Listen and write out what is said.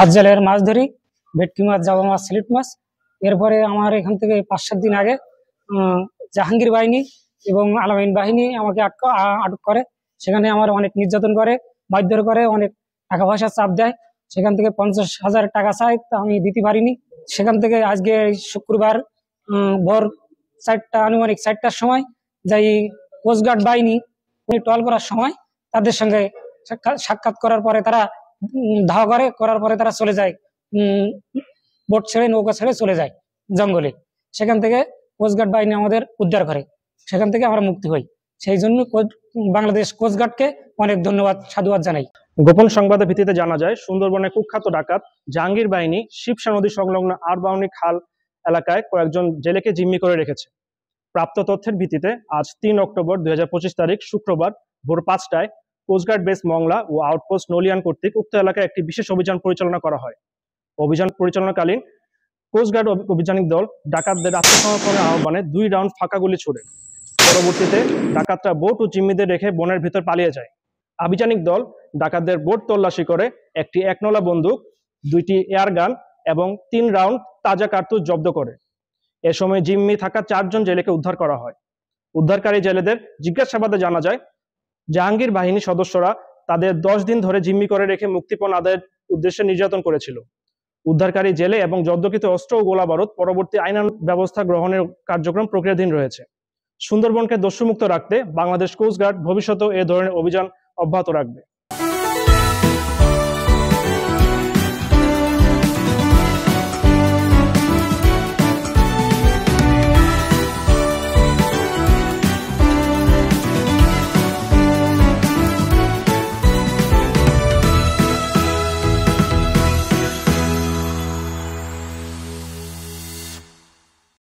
হাত জালের মাছ ধরি, ভেটকি মাছ, জাবা মাছ, সিলেট মাছ। এরপরে আমার এখান থেকে 5-7 দিন আগে জাহাঙ্গীর বাহিনী এবং আলামিন বাহিনী আমাকে আটক করে। সেখানে আমার অনেক নির্যাতন করে, মারধর করে, অনেক টাকা পয়সা চাপ দেয়। সেখান থেকে 50,000 টাকা চাই, তা আমি দিতে পারিনি। সেখান থেকে আজকে শুক্রবার ভোর আনুমানিক 4টার সময় যাই কোস্টগার্ড বাহিনী টহল করার সময় তাদের সঙ্গে সাক্ষাৎ করার পরে তারা ধাওয়া করার পরে তারা চলে যায়, বোট ছেড়ে, নৌকা ছেড়ে চলে যায় জঙ্গলে। সেখান থেকে কোস্টগার্ড বাহিনী আমাদের উদ্ধার করে, সেখান থেকে আমরা মুক্তি হই। সেই জন্য বাংলাদেশ কোস্টগার্ডকে অনেক ধন্যবাদ, সাধুবাদ জানাই। গোপন সংবাদের ভিত্তিতে জানা যায়, সুন্দরবনের কুখ্যাত ডাকাত জাহাঙ্গীর বাহিনী শিবসা নদী সংলগ্ন আরবাউনি খাল এলাকায় কয়েকজন জেলেকে জিম্মি করে রেখেছে। প্রাপ্ত তথ্যের ভিত্তিতে আজ 3 অক্টোবর 2025 তারিখ শুক্রবার ভোর 5টায় কোস্টগার্ড বেস মংলা ও আউটপোস্ট নলিয়ান কর্তৃক উক্ত এলাকায় একটি বিশেষ অভিযান পরিচালনা করা হয়। অভিযান পরিচালনাকালীন কোস্টগার্ড অভিযানিক দল ডাকাতদের আত্মসমর্পণের আহ্বানে 2 রাউন্ড ফাঁকা গুলি ছোড়ে। পরবর্তীতে ডাকাতরা বোট ও জিম্মিদের রেখে বনের ভিতর পালিয়ে যায়। আভিযানিক দল ডাকাতদের বোট তল্লাশি করে একটি 1 বন্দুক, 2টি এয়ার গান এবং 3 রাউন্ড তাজা কার্তুজ জব্দ করে। এ সময় জিম্মি থাকা 4 জন জেলেকে উদ্ধার করা হয়। উদ্ধারকারী জেলেদের জিজ্ঞাসাবাদে জানা যায়, জাহাঙ্গীর বাহিনী সদস্যরা তাদের 10 দিন ধরে জিম্মি করে রেখে মুক্তিপণ আদায়ের উদ্দেশ্যে নির্যাতন করেছিল। উদ্ধারকারী জেলে এবং জব্দকৃত অস্ত্র ও গোলাবারুদ পরবর্তী আইনানুগ ব্যবস্থা গ্রহণের কার্যক্রম প্রক্রিয়াধীন রয়েছে। সুন্দরবনকে দস্যুমুক্ত রাখতে বাংলাদেশ কোস্টগার্ড ভবিষ্যতেও এ ধরনের অভিযান অব্যাহত রাখবে।